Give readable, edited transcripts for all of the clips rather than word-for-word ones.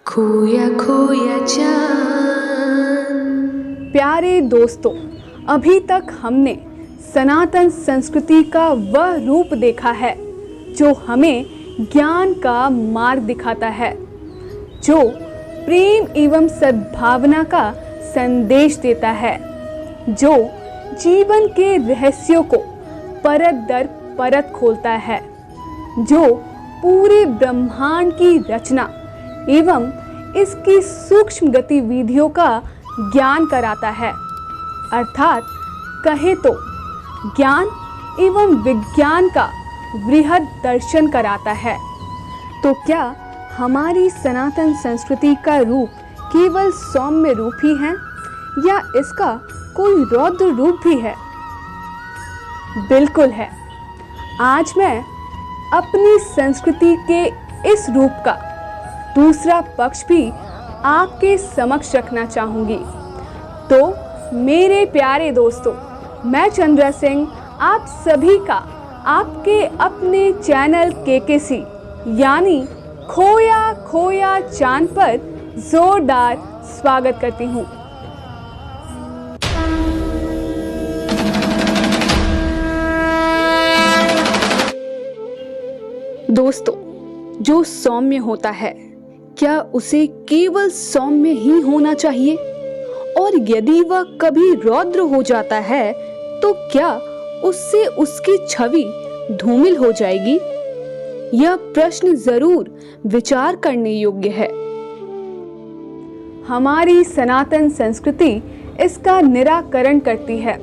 खोया खोया चांद। प्यारे दोस्तों, अभी तक हमने सनातन संस्कृति का वह रूप देखा है जो हमें ज्ञान का मार्ग दिखाता है, जो प्रेम एवं सद्भावना का संदेश देता है, जो जीवन के रहस्यों को परत दर परत खोलता है, जो पूरे ब्रह्मांड की रचना एवं इसकी सूक्ष्म गतिविधियों का ज्ञान कराता है। अर्थात कहे तो ज्ञान एवं विज्ञान का वृहद दर्शन कराता है। तो क्या हमारी सनातन संस्कृति का रूप केवल सौम्य रूप ही है या इसका कोई रौद्र रूप भी है? बिल्कुल है। आज मैं अपनी संस्कृति के इस रूप का दूसरा पक्ष भी आपके समक्ष रखना चाहूँगी। तो मेरे प्यारे दोस्तों, मैं चंद्रा सिंह आप सभी का आपके अपने चैनल केकेसी यानी खोया खोया चांद पर जोरदार स्वागत करती हूँ। दोस्तों, जो सौम्य होता है क्या उसे केवल सौम्य ही होना चाहिए? और यदि वह कभी रौद्र हो जाता है तो क्या उससे उसकी छवि धूमिल हो जाएगी? यह प्रश्न जरूर विचार करने योग्य है। हमारी सनातन संस्कृति इसका निराकरण करती है।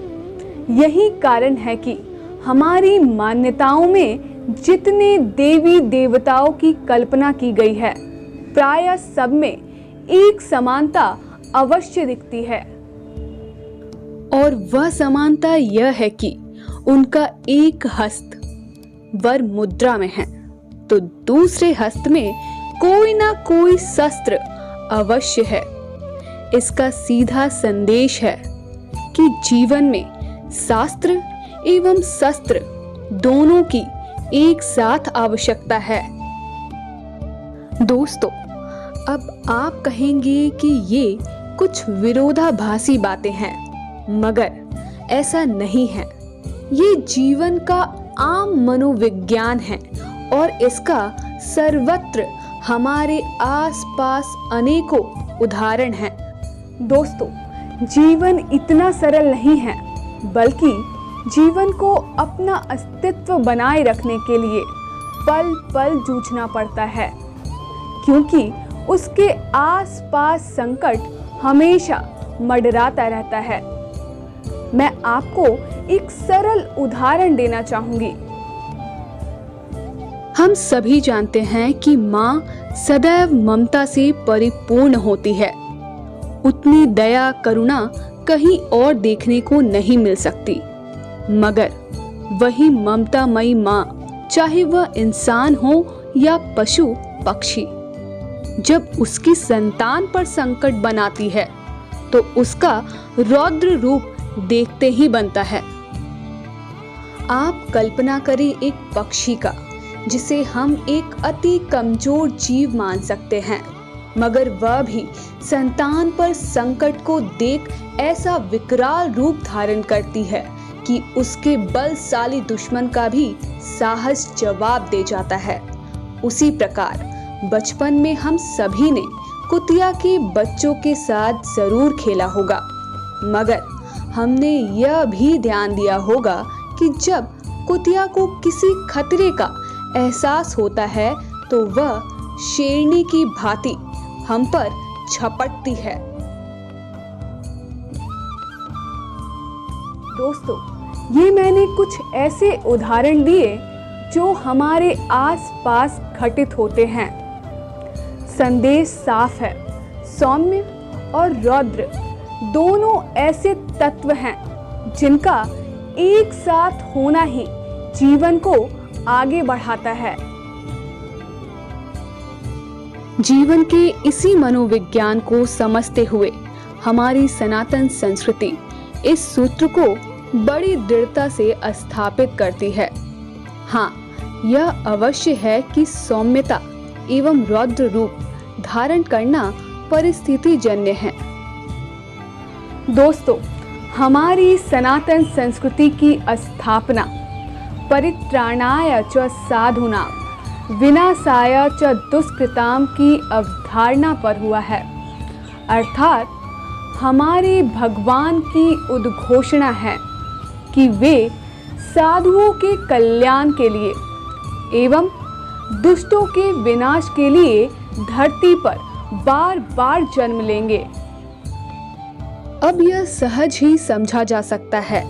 यही कारण है कि हमारी मान्यताओं में जितने देवी देवताओं की कल्पना की गई है, प्रायः सब में एक समानता अवश्य दिखती है। और वह समानता यह है कि उनका एक हस्त वर मुद्रा में है तो दूसरे हस्त में कोई ना कोई शस्त्र अवश्य है। इसका सीधा संदेश है कि जीवन में शास्त्र एवं शस्त्र दोनों की एक साथ आवश्यकता है। दोस्तों, अब आप कहेंगे कि ये कुछ विरोधाभासी बातें हैं, मगर ऐसा नहीं है। ये जीवन का आम मनोविज्ञान है और इसका सर्वत्र हमारे आसपास अनेकों उदाहरण हैं। दोस्तों, जीवन इतना सरल नहीं है, बल्कि जीवन को अपना अस्तित्व बनाए रखने के लिए पल पल जूझना पड़ता है, क्योंकि उसके आसपास संकट हमेशा मंडराता रहता है। मैं आपको एक सरल उदाहरण देना चाहूंगी। हम सभी जानते हैं कि माँ सदैव ममता से परिपूर्ण होती है। उतनी दया करुणा कहीं और देखने को नहीं मिल सकती। मगर वही ममतामयी माँ, चाहे वह इंसान हो या पशु पक्षी, जब उसकी संतान पर संकट बनाती है तो उसका रौद्र रूप देखते ही बनता है। आप कल्पना करें एक पक्षी का, जिसे हम एक अति कमजोर जीव मान सकते हैं, मगर वह भी संतान पर संकट को देख ऐसा विकराल रूप धारण करती है कि उसके बलशाली दुश्मन का भी साहस जवाब दे जाता है। उसी प्रकार बचपन में हम सभी ने कुतिया के बच्चों के साथ जरूर खेला होगा, मगर हमने यह भी ध्यान दिया होगा कि जब कुतिया को किसी खतरे का एहसास होता है तो वह शेरनी की भांति हम पर झपटती है। दोस्तों, ये मैंने कुछ ऐसे उदाहरण दिए जो हमारे आसपास घटित होते हैं। संदेश साफ है, सौम्य और रौद्र दोनों ऐसे तत्व हैं जिनका एक साथ होना ही जीवन को आगे बढ़ाता है। जीवन के इसी मनोविज्ञान को समझते हुए हमारी सनातन संस्कृति इस सूत्र को बड़ी दृढ़ता से स्थापित करती है। हाँ, यह अवश्य है कि सौम्यता एवं रौद्र रूप धारण करना परिस्थिति जन्य है। दोस्तों, हमारी सनातन संस्कृति की स्थापना परित्राणाय च साधूनां विनाशाय च दुष्कृतां की अवधारणा पर हुआ है, अर्थात हमारे भगवान की उद्घोषणा है कि वे साधुओं के कल्याण के लिए एवं दुष्टों के विनाश के लिए धरती पर बार बार जन्म लेंगे। अब यह सहज ही समझा जा सकता है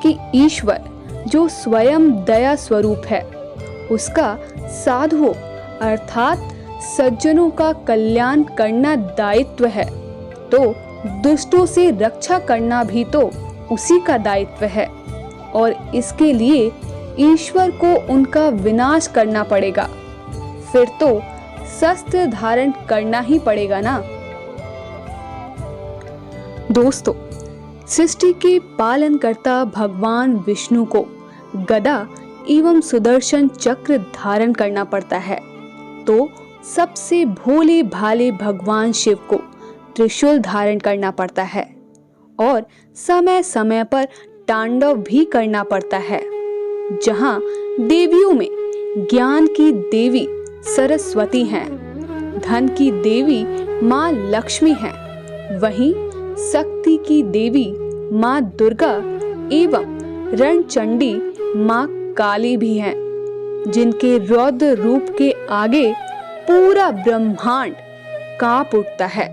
कि ईश्वर जो स्वयं दया स्वरूप है, उसका साधुओं अर्थात सज्जनों का कल्याण करना दायित्व है, तो दुष्टों से रक्षा करना भी तो उसी का दायित्व है और इसके लिए ईश्वर को उनका विनाश करना पड़ेगा। फिर तो शस्त्र धारण करना ही पड़ेगा ना। दोस्तों, सृष्टि के पालनकर्ता भगवान विष्णु को गदा एवं सुदर्शन चक्र धारण करना पड़ता है, तो सबसे भोले भाले भगवान शिव को त्रिशूल धारण करना पड़ता है और समय समय पर तांडव भी करना पड़ता है। जहाँ देवियों में ज्ञान की देवी सरस्वती हैं, धन की देवी माँ लक्ष्मी हैं, वहीं शक्ति की देवी माँ दुर्गा एवं रणचंडी माँ काली भी हैं, जिनके रौद्र रूप के आगे पूरा ब्रह्मांड कांप उठता है।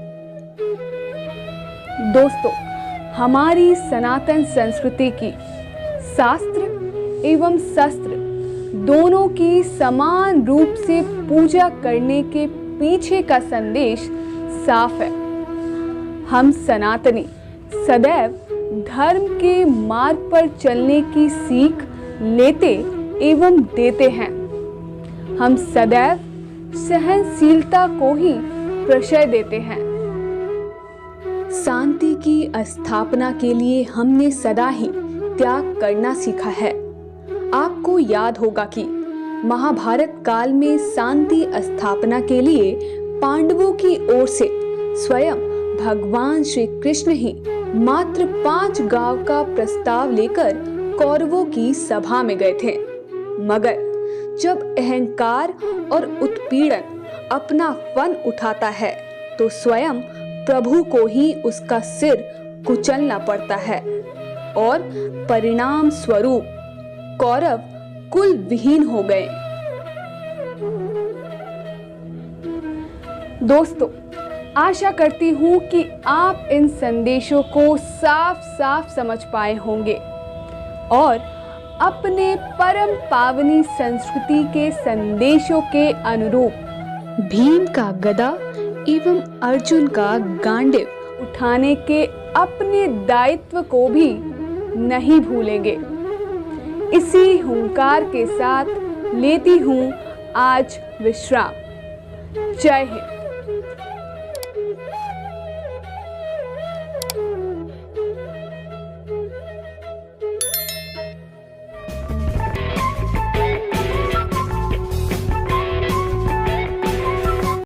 दोस्तों, हमारी सनातन संस्कृति की शास्त्र एवं शस्त्र दोनों की समान रूप से पूजा करने के पीछे का संदेश साफ है। हम सनातनी सदैव धर्म के मार्ग पर चलने की सीख लेते एवं देते हैं। हम सदैव सहनशीलता को ही प्रशय देते हैं। शांति की स्थापना के लिए हमने सदा ही त्याग करना सीखा है। आपको याद होगा कि महाभारत काल में शांति स्थापना के लिए पांडवों की ओर से स्वयं भगवान श्री कृष्ण ही मात्र 5 गांव का प्रस्ताव लेकर कौरवों की सभा में गए थे, मगर जब अहंकार और उत्पीड़न अपना फन उठाता है तो स्वयं प्रभु को ही उसका सिर कुचलना पड़ता है और परिणाम स्वरूप कौरव कुल विहीन हो गए। दोस्तों, आशा करती हूँ कि आप इन संदेशों को साफ साफ समझ पाए होंगे और अपने परम पावनी संस्कृति के संदेशों के अनुरूप भीम का गदा एवं अर्जुन का गांडीव उठाने के अपने दायित्व को भी नहीं भूलेंगे। इसी हुंकार के साथ लेती हूँ आज विश्राम। जय हिंद।